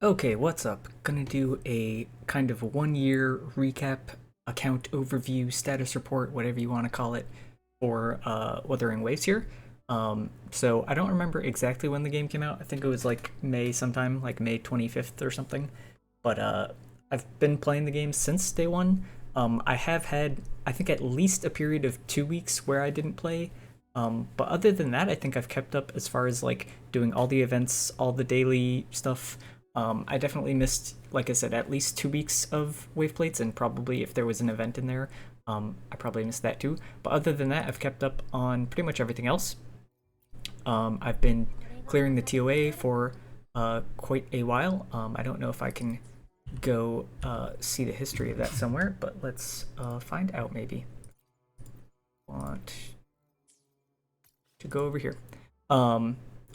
Okay, what's up? Gonna do a kind of 1 year recap, account overview, status report, whatever you want to call it, for Wuthering Waves here. So I don't remember exactly when the game came out. I think it was like May sometime, like May 25th or something. But I've been playing the game since day one. I have had, I think, at least a period of 2 weeks where I didn't play. But other than that, I think I've kept up as far as like doing all the events, all the daily stuff. I definitely missed, like I said, at least 2 weeks of wave plates, and probably if there was an event in there, I probably missed that too. But other than that, I've kept up on pretty much everything else. I've been clearing the TOA for quite a while. I don't know if I can go see the history of that somewhere, but let's find out maybe. Want to go over here.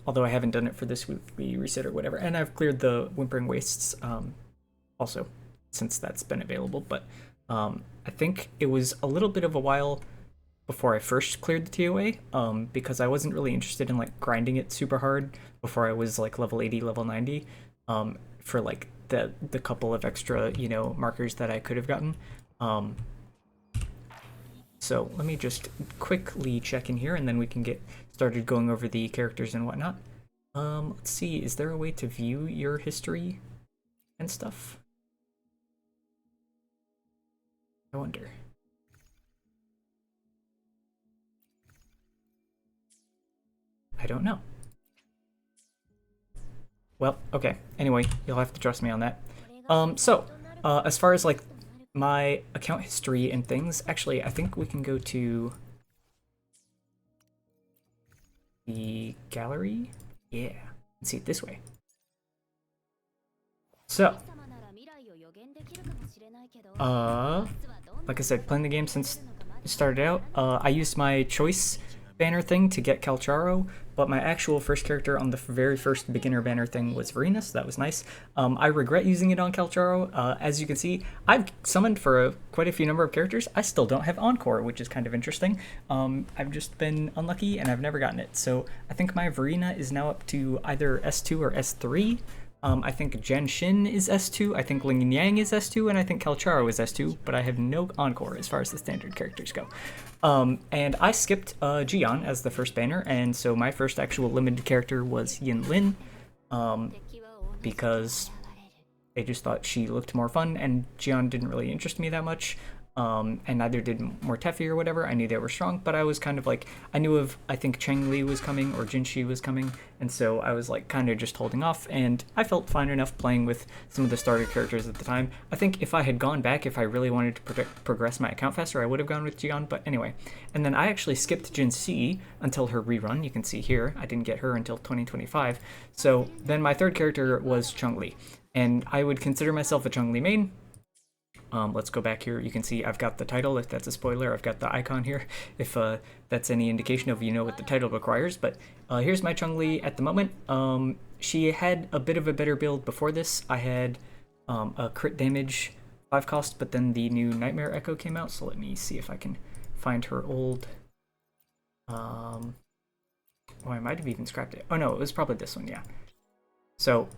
Although I haven't done it for this weekly reset or whatever, and I've cleared the Whimpering Wastes also since that's been available. But I think it was a little bit of a while before I first cleared the TOA, because I wasn't really interested in like grinding it super hard before I was like level 80, level 90, for like the couple of extra markers that I could have gotten. So let me just quickly check in here, and then we can get started going over the characters and whatnot. Let's see, is there a way to view your history and stuff? I wonder. I don't know. Well, okay. Anyway, you'll have to trust me on that. As far as like my account history and things, actually, I think we can go to the gallery. Yeah, let's see it this way. So, uh, like I said, playing the game since it started out. I used my choice banner thing to get Calcharo, but my actual first character on the very first beginner banner thing was Verena, so that was nice. I regret using it on Calcharo. As you can see, I've summoned for quite a few number of characters. I still don't have Encore, which is kind of interesting. I've just been unlucky and I've never gotten it. So I think my Verena is now up to either S2 or S3. I think Genshin is S2, I think Ling Yang is S2, and I think Calcharo is S2, but I have no Encore as far as the standard characters go. And I skipped Jian as the first banner, and so my first actual limited character was Yin Lin, because I just thought she looked more fun, and Jian didn't really interest me that much. And neither did Mortefi or whatever. I knew they were strong, but I was kind of like, I knew of, I think Cheng Li was coming or Jinshi was coming, and so I was like kind of just holding off, and I felt fine enough playing with some of the starter characters at the time. I think if I had gone back, if I really wanted to progress my account faster, I would have gone with Jian, but anyway. And then I actually skipped Jin Si until her rerun. You can see here, I didn't get her until 2025. So then my third character was Cheng Li, and I would consider myself a Cheng Li main. Let's go back here. You can see I've got the title. If that's a spoiler, I've got the icon here. If that's any indication of what the title requires. But here's my Chun-Li at the moment. She had a bit of a better build before this. I had a crit damage 5 cost, but then the new Nightmare Echo came out. So let me see if I can find her old. Oh, I might have even scrapped it. Oh no, it was probably this one. Yeah. So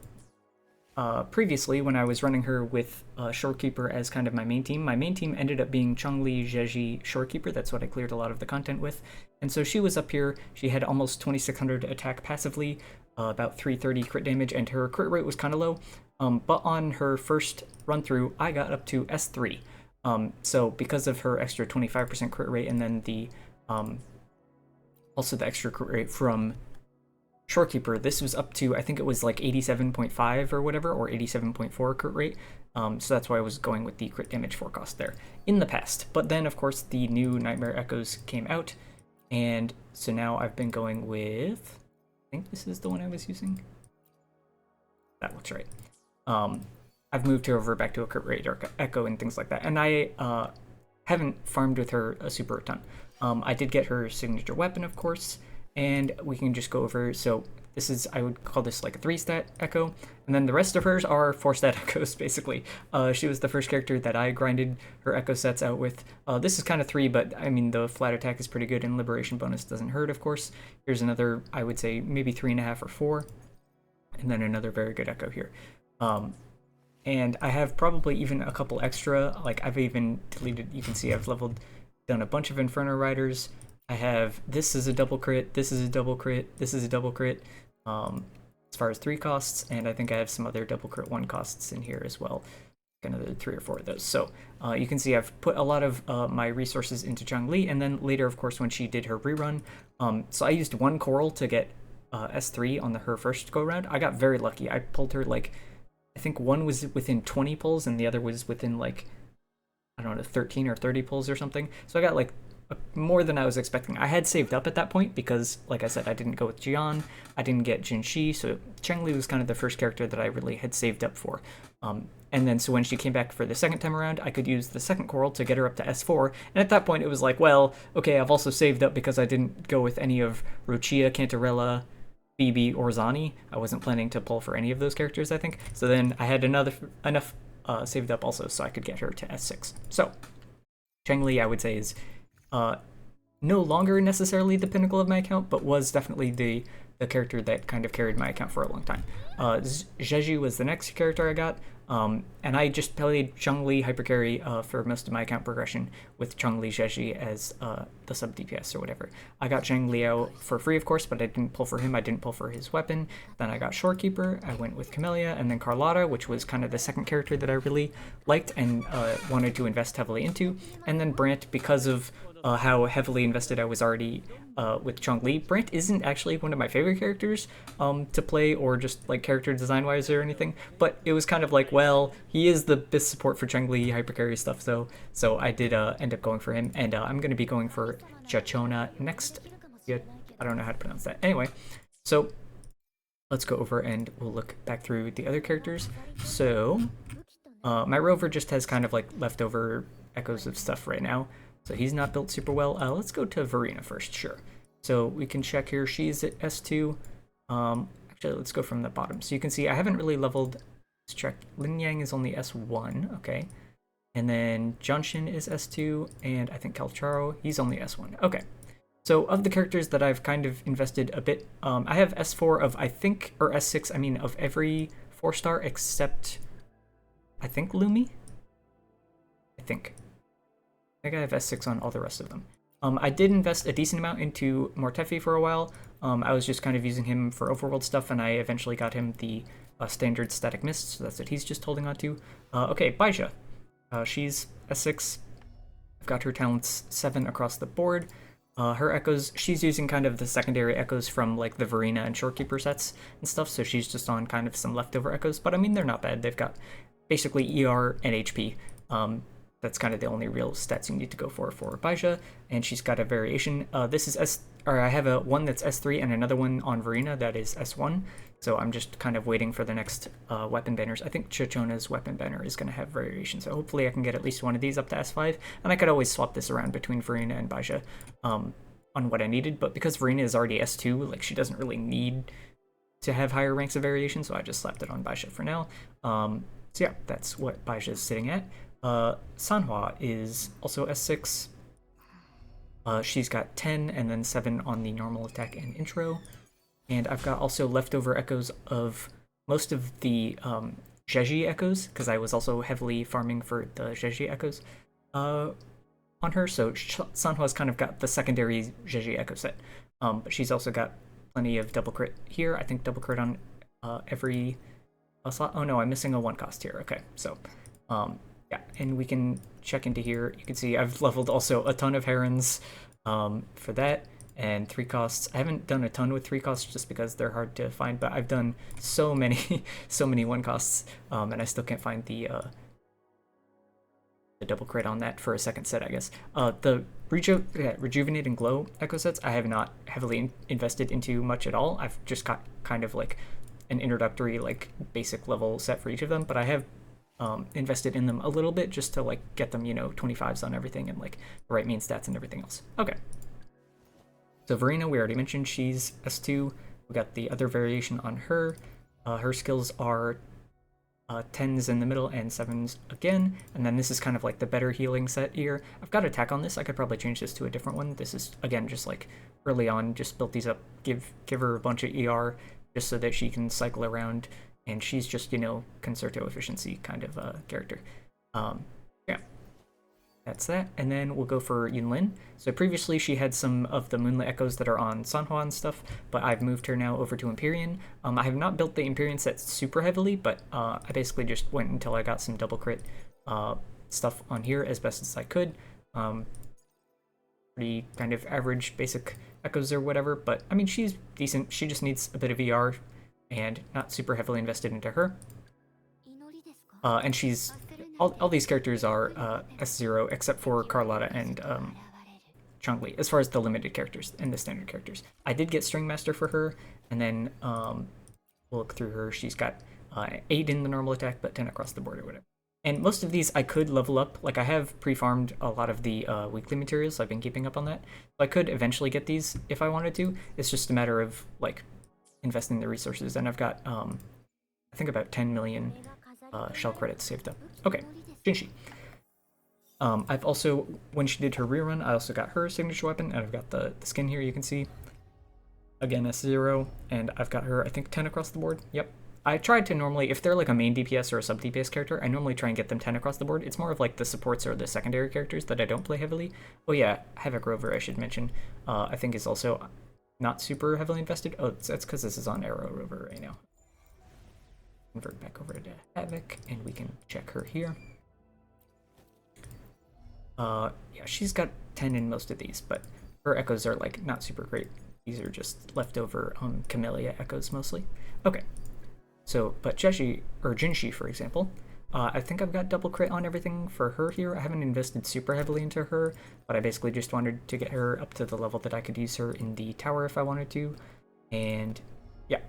previously, when I was running her with Shorekeeper as kind of my main team ended up being Chun-Li, Jeji, Shorekeeper. That's what I cleared a lot of the content with. And so she was up here. She had almost 2600 attack passively, about 330 crit damage, and her crit rate was kind of low. But on her first run through, I got up to S3. So because of her extra 25% crit rate, and then the also the extra crit rate from Shorekeeper, this was up to, I think it was like 87.5 or whatever, or 87.4 crit rate. So that's why I was going with the crit damage forecast there in the past. But then, of course, the new Nightmare Echoes came out, and so now I've been going with, I think this is the one I was using. That looks right. I've moved her over back to a crit rate or echo and things like that, and I haven't farmed with her a super ton. I did get her signature weapon, of course, and we can just go over. So this is, I would call this like a 3-stat echo, and then the rest of hers are 4-stat echoes, basically. She was the first character that I grinded her echo sets out with. This is kind of 3, but I mean, the flat attack is pretty good, and liberation bonus doesn't hurt, of course. Here's another, I would say maybe 3.5 or 4, and then another very good echo here. And I have probably even a couple extra. Like I've even deleted. You can see I've done a bunch of Inferno Riders. I have this is a double crit. This is a double crit. This is a double crit. As far as 3 costs, and I think I have some other double crit 1 costs in here as well. Another 3 or 4 of those. So you can see I've put a lot of my resources into Zhongli, and then later, of course, when she did her rerun, so I used 1 coral to get S3 on her first go round. I got very lucky. I pulled her like, I think one was within 20 pulls and the other was within like, I don't know, 13 or 30 pulls or something. So I got like more than I was expecting. I had saved up at that point because, like I said, I didn't go with Jian, I didn't get Jinxi, so Chengli was kind of the first character that I really had saved up for. And then so when she came back for the second time around, I could use the second coral to get her up to S4. And at that point, it was like, well, okay, I've also saved up because I didn't go with any of Ruchia, Cantarella, Phoebe, or Zani. I wasn't planning to pull for any of those characters, I think. So then I had enough saved up also so I could get her to S6. So Chengli, I would say, is no longer necessarily the pinnacle of my account, but was definitely the character that kind of carried my account for a long time. Zheji was the next character I got, and I just played Zhongli Hypercarry for most of my account progression with Zhongli Zheji as the sub DPS or whatever. I got Zhang Liao for free, of course, but I didn't pull for him. I didn't pull for his weapon. Then I got Shorekeeper. I went with Camellia, and then Carlotta, which was kind of the second character that I really liked and wanted to invest heavily into. And then Brant, because of how heavily invested I was already with Zhongli. Brant isn't actually one of my favorite characters to play, or just like character design wise or anything, but it was kind of like, well, he is the best support for Zhongli hypercarry stuff, so I did end up going for him, and I'm going to be going for Chachona next. Yeah, I don't know how to pronounce that. Anyway, so let's go over and we'll look back through the other characters. So my rover just has kind of like leftover echoes of stuff right now. So he's not built super well. Let's go to Verena first, sure. So we can check here. She's at S2. Actually, let's go from the bottom. So you can see I haven't really leveled. Let's check. Lin Yang is only S1, okay. And then Junshin is S2, and I think Kalcharo, he's only S1. Okay. So of the characters that I've kind of invested a bit, I have S4 of, I think, or S6, I mean, of every 4-star except, I think, Lumi? I think I have S6 on all the rest of them. I did invest a decent amount into Mortefi for a while. I was just kind of using him for overworld stuff, and I eventually got him the standard static mist, so that's what he's just holding on to. Okay, Baija. She's S6. I've got her talents 7 across the board. Her echoes, she's using kind of the secondary echoes from like the Verena and Shorekeeper sets and stuff, so she's just on kind of some leftover echoes, but I mean, they're not bad. They've got basically ER and HP. That's kind of the only real stats you need to go for Baija, and she's got a variation. This is I have one that's S3 and another one on Verena that is S1, so I'm just kind of waiting for the next weapon banners. I think Chichona's weapon banner is going to have variation, so hopefully I can get at least one of these up to S5, and I could always swap this around between Verena and Baija on what I needed, but because Verena is already S2, like she doesn't really need to have higher ranks of variation, so I just slapped it on Baija for now. So yeah, that's what Baija is sitting at. Sanhua is also S6. She's got 10 and then 7 on the normal attack and intro. And I've got also leftover echoes of most of the Zheji echoes, because I was also heavily farming for the Zheji echoes on her. So Sanhua's kind of got the secondary Zheji echo set. But she's also got plenty of double crit here. I think double crit on every slot. Oh no, I'm missing a 1 cost here. Okay, so yeah, and we can check into here. You can see I've leveled also a ton of herons for that, and 3 costs. I haven't done a ton with 3 costs just because they're hard to find, but I've done so many 1 costs, and I still can't find the double crit on that for a second set, I guess. The Rejuvenate and Glow echo sets, I have not heavily invested into much at all. I've just got kind of like an introductory, like basic level set for each of them, but I have invested in them a little bit just to like get them, you know, 25s on everything and like the right main stats and everything else. Okay. So Verena, we already mentioned, she's S2. We got the other variation on her. Her skills are 10s in the middle and 7s again. And then this is kind of like the better healing set here. I've got attack on this. I could probably change this to a different one. This is, again, just like early on, just built these up, give her a bunch of ER just so that she can cycle around, and she's just, concerto efficiency kind of character. Yeah, that's that. And then we'll go for Yunlin. So previously she had some of the Moonlit Echoes that are on Sanhua and stuff, but I've moved her now over to Empyrean. I have not built the Empyrean set super heavily, but I basically just went until I got some double crit stuff on here as best as I could. Pretty kind of average basic Echoes or whatever, but I mean, she's decent. She just needs a bit of ER and not super heavily invested into her. And she's all these characters are S0 except for Carlotta and Changli, as far as the limited characters and the standard characters. I did get String Master for her, and then we'll look through her. She's got 8 in the normal attack, but 10 across the board or whatever. And most of these I could level up. Like, I have pre-farmed a lot of the weekly materials. I've been keeping up on that. So I could eventually get these if I wanted to. It's just a matter of, like, investing the resources. And I've got, I think, about 10 million shell credits saved up. Okay, Jinshi. I've also, when she did her rerun, I also got her signature weapon, and I've got the skin here, you can see. Again, S0, and I've got her, I think, 10 across the board. Yep. I tried to normally, if they're like a main DPS or a sub DPS character, I normally try and get them 10 across the board. It's more of like the supports or the secondary characters that I don't play heavily. Oh yeah, Havoc Rover, I should mention, I think is also not super heavily invested. Oh, that's because this is on Arrow Rover right now. Convert back over to Havoc, and we can check her here. Yeah, she's got 10 in most of these, but her echoes are like not super great. These are just leftover Camellia echoes mostly. Okay. So, but Jinshi, for example, I think I've got double crit on everything for her here. I haven't invested super heavily into her, but I basically just wanted to get her up to the level that I could use her in the tower if I wanted to. And yeah,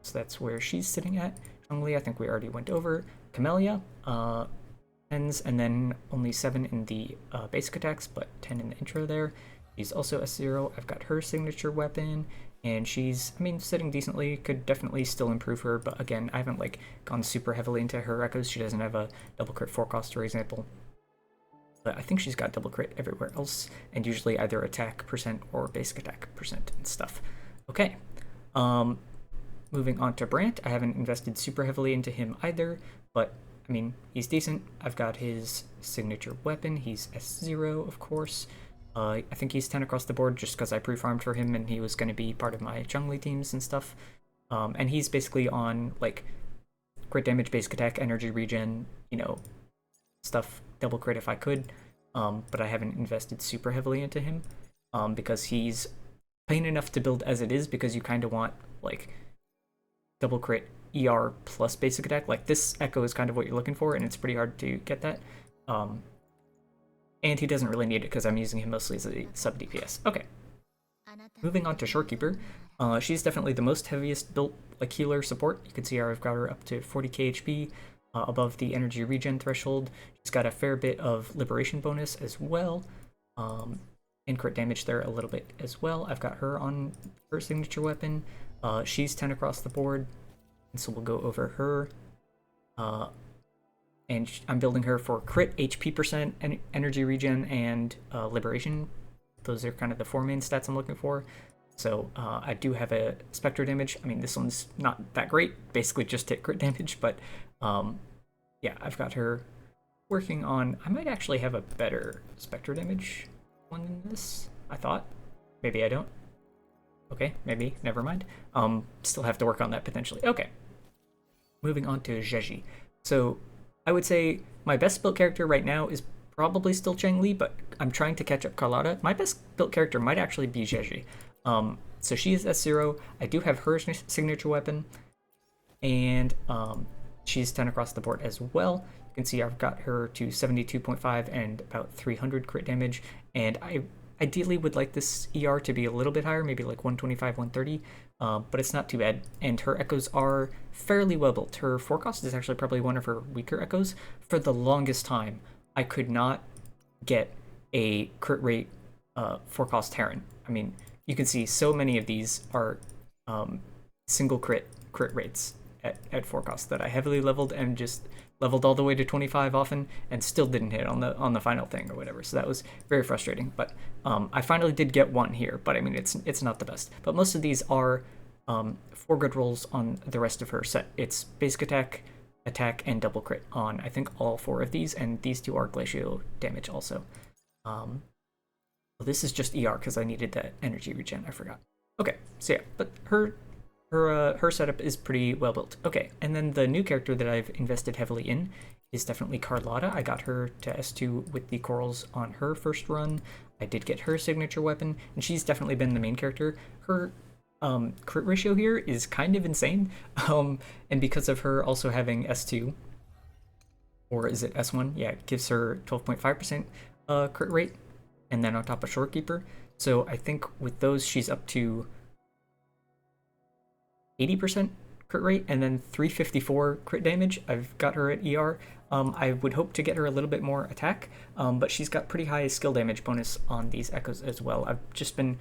so that's where she's sitting at. Changli, I think we already went over. Camellia, 10s, and then only 7 in the basic attacks, but 10 in the intro there. She's also S0. I've got her signature weapon, and she's, I mean, sitting decently. Could definitely still improve her, but again, I haven't like gone super heavily into her echoes. She doesn't have a double crit forecast, for example. But I think she's got double crit everywhere else, and usually either attack percent or basic attack percent and stuff. Okay. Moving on to Brant. I haven't invested super heavily into him either, but I mean, he's decent. I've got his signature weapon. He's S0, of course. I think he's 10 across the board just because I pre-farmed for him and he was going to be part of my Changli teams and stuff. And he's basically on, like, crit damage, basic attack, energy regen, stuff, double crit if I could. But I haven't invested super heavily into him because he's pain enough to build as it is, because you kind of want, like, double crit ER plus basic attack. Like, this Echo is kind of what you're looking for, and it's pretty hard to get that. And he doesn't really need it because I'm using him mostly as a sub DPS. Okay. Moving on to Shorekeeper. She's definitely the most heaviest built like healer support. You can see I've got her up to 40k HP, above the energy regen threshold. She's got a fair bit of liberation bonus as well. And crit damage there a little bit as well. I've got her on her signature weapon. She's 10 across the board, and so we'll go over her. And I'm building her for crit, HP percent, energy regen, and liberation. Those are kind of the 4 main stats I'm looking for. So I do have a Spectre damage. I mean, this one's not that great. Basically just hit crit damage, but yeah, I've got her working on... I might actually have a better Spectre damage one than this, I thought. Maybe I don't. Okay, maybe. Never mind. Still have to work on that potentially. Okay. Moving on to Zheji. So I would say my best built character right now is probably still Changli, but I'm trying to catch up Carlotta. My best built character might actually be Zheji. So she is S0. I do have her signature weapon, and she's 10 across the board as well. You can see I've got her to 72.5 and about 300 crit damage, and I ideally would like this ER to be a little bit higher, maybe like 125, 130, but it's not too bad. And her echoes are fairly well built. Her forecast is actually probably one of her weaker echoes. For the longest time, I could not get a crit rate forecast Terran. I mean, you can see so many of these are single crit rates at forecast that I heavily leveled and just leveled all the way to 25 often and still didn't hit on the final thing or whatever. So that was very frustrating. But I finally did get one here, but I mean, it's not the best. But most of these are 4 good rolls on the rest of her set. It's basic attack, attack, and double crit on, I think, all 4 of these, and these 2 are glacial damage also. Well, this is just ER because I needed that energy regen, I forgot. Okay, so yeah, but her setup is pretty well built. Okay, and then the new character that I've invested heavily in is definitely Carlotta. I got her to S2 with the corals on her first run. I did get her signature weapon, and she's definitely been the main character. Her crit ratio here is kind of insane, and because of her also having S2, or is it S1? Yeah, it gives her 12.5% crit rate, and then on top of Shorekeeper. So I think with those, she's up to 80% crit rate, and then 354 crit damage. I've got her at ER. I would hope to get her a little bit more attack, but she's got pretty high skill damage bonus on these echoes as well. I've just been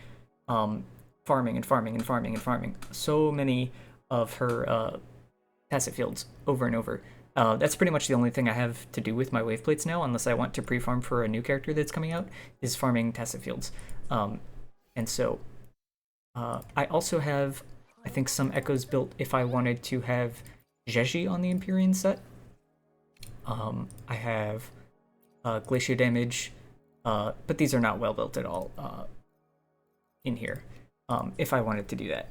farming and farming and farming and farming so many of her tacit fields over and over. That's pretty much the only thing I have to do with my wave plates now, unless I want to pre-farm for a new character that's coming out, is farming tacit fields. And so I also have, I think, some echoes built if I wanted to have Jeji on the Empyrean set. I have glacier damage, but these are not well built at all in here, if I wanted to do that.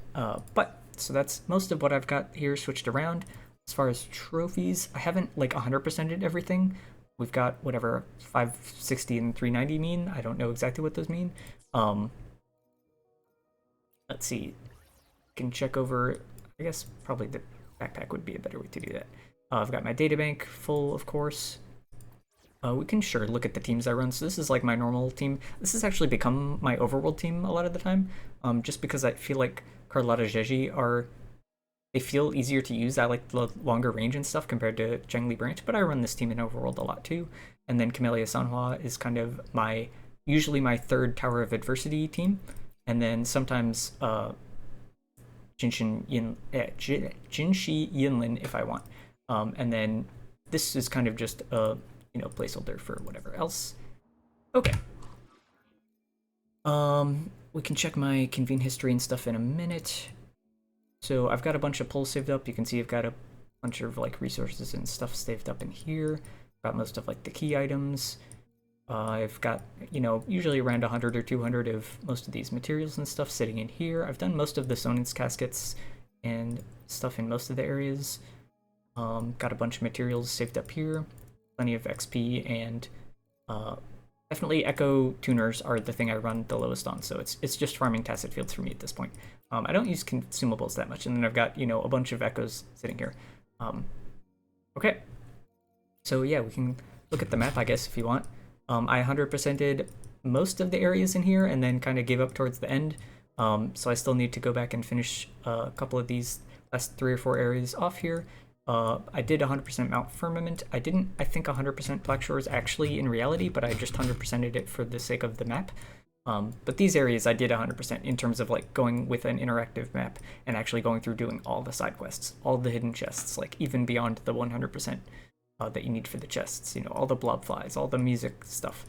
So that's most of what I've got here switched around. As far as trophies, I haven't like 100%ed everything. We've got whatever 560 and 390 mean. I don't know exactly what those mean. Let's see. Can check over, I guess probably the backpack would be a better way to do that. I've got my databank full, of course. We can sure look at the teams I run. So this is like my normal team. This has actually become my overworld team a lot of the time, just because I feel like Carlotta Jeji they feel easier to use. I like the longer range and stuff compared to Zhengli Branch, but I run this team in overworld a lot too. And then Camellia Sanhua is kind of usually my third Tower of Adversity team, and then sometimes Jinshi Yinlin if I want. And then this is kind of just a placeholder for whatever else. Okay. We can check my convene history and stuff in a minute. So I've got a bunch of polls saved up. You can see I've got a bunch of like resources and stuff saved up in here. Got most of like the key items. I've got, usually around 100 or 200 of most of these materials and stuff sitting in here. I've done most of the Sonance caskets and stuff in most of the areas. Got a bunch of materials saved up here. Plenty of XP, and definitely Echo tuners are the thing I run the lowest on, so it's just farming tacit fields for me at this point. I don't use consumables that much, and then I've got, a bunch of Echoes sitting here. Okay. So yeah, we can look at the map, I guess, if you want. I 100%ed most of the areas in here and then kind of gave up towards the end. So I still need to go back and finish a couple of these last 3 or 4 areas off here. I did 100% Mount Firmament. I didn't, I think 100% Black Shores actually in reality, but I just 100%ed it for the sake of the map. But these areas I did 100% in terms of like going with an interactive map and actually going through doing all the side quests, all the hidden chests, like even beyond the 100% that you need for the chests, all the blob flies, all the music stuff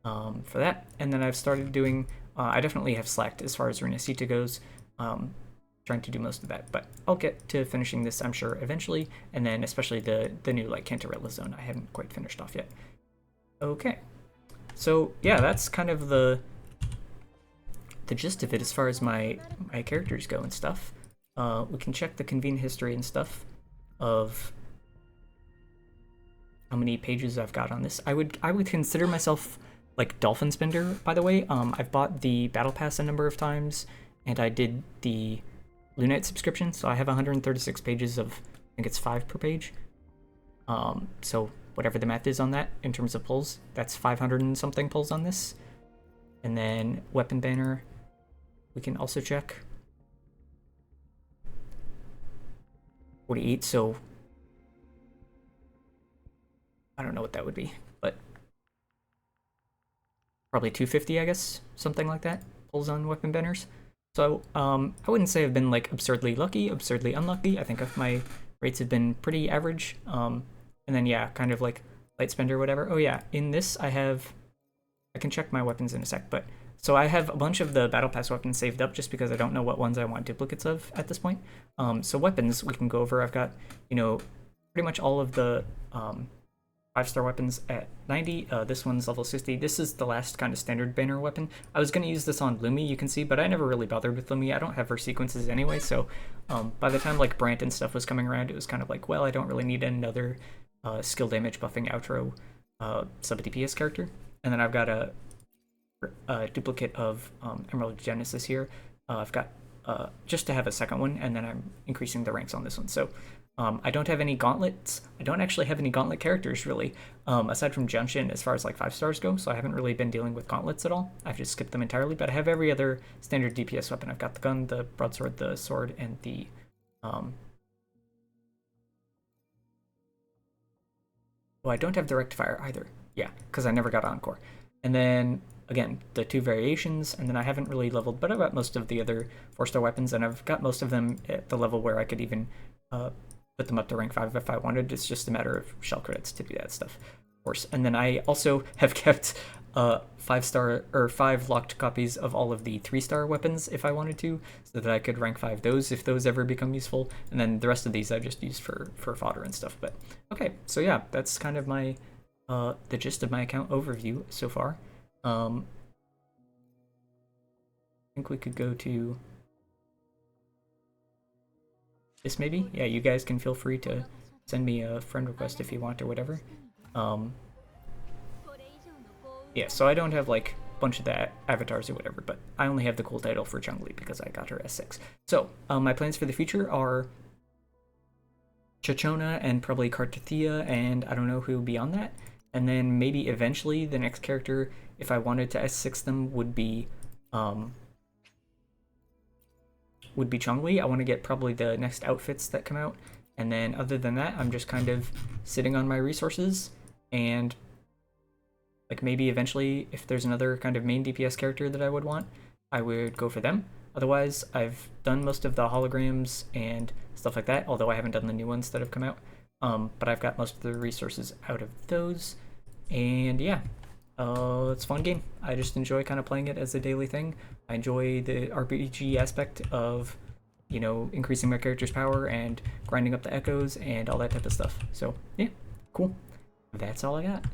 for that. And then I've started doing, I definitely have slacked as far as Renacita goes, trying to do most of that, but I'll get to finishing this, I'm sure, eventually, and then especially the new like Cantarella zone I haven't quite finished off yet. Okay, so yeah, that's kind of the gist of it as far as my characters go and stuff. We can check the convene history and stuff of how many pages I've got on this. I would consider myself like Dolphin Spender, by the way. I've bought the Battle Pass a number of times, and I did the Lunite subscription, so I have 136 pages of, I think it's 5 per page. So whatever the math is on that in terms of pulls, that's 500 and something pulls on this. And then weapon banner, we can also check. 48, so I don't know what that would be, but probably 250, I guess, something like that, pulls on weapon banners. So I wouldn't say I've been like absurdly lucky, absurdly unlucky. I think my rates have been pretty average. And then yeah, kind of like light spender or whatever. Oh yeah, in this I can check my weapons in a sec, but So I have a bunch of the Battle Pass weapons saved up just because I don't know what ones I want duplicates of at this point. So weapons we can go over. I've got, pretty much all of the 5-star weapons at 90. This one's level 60. This is the last kind of standard banner weapon. I was going to use this on Lumi, you can see, but I never really bothered with Lumi. I don't have her sequences anyway, so by the time like Brant and stuff was coming around, it was kind of like, well, I don't really need another skill damage buffing outro sub DPS character. And then I've got a duplicate of Emerald Genesis here. I've got just to have a second one, and then I'm increasing the ranks on this one. So I don't have any gauntlets. I don't actually have any gauntlet characters, really, aside from Junshin as far as like 5 stars go, so I haven't really been dealing with gauntlets at all. I've just skipped them entirely, but I have every other standard DPS weapon. I've got the gun, the broadsword, the sword, and the... Oh, I don't have direct fire either. Yeah, because I never got Encore. And then, again, the 2 variations, and then I haven't really leveled, but I've got most of the other 4-star weapons, and I've got most of them at the level where I could even put them up to rank 5 if I wanted. It's just a matter of shell credits to do that stuff, of course. And then I also have kept 5-star or 5 locked copies of all of the 3-star weapons if I wanted to, so that I could rank 5 those if those ever become useful. And then the rest of these I just used for fodder and stuff. But okay, so yeah, that's kind of my the gist of my account overview so far. I think we could go to this maybe? Yeah, you guys can feel free to send me a friend request if you want or whatever. Yeah, so I don't have like a bunch of the avatars or whatever, but I only have the cool title for Chun-Li because I got her S6. So my plans for the future are Chachona and probably Kartathea, and I don't know who will be on that. And then maybe eventually the next character, if I wanted to S6 them, would be Chun-Li. I want to get probably the next outfits that come out, and then other than that, I'm just kind of sitting on my resources, and like maybe eventually if there's another kind of main DPS character that I would want, I would go for them. Otherwise, I've done most of the holograms and stuff like that, although I haven't done the new ones that have come out. But I've got most of the resources out of those, and yeah, it's a fun game. I just enjoy kind of playing it as a daily thing. I enjoy the RPG aspect of, increasing my character's power and grinding up the echoes and all that type of stuff. So yeah, cool. That's all I got.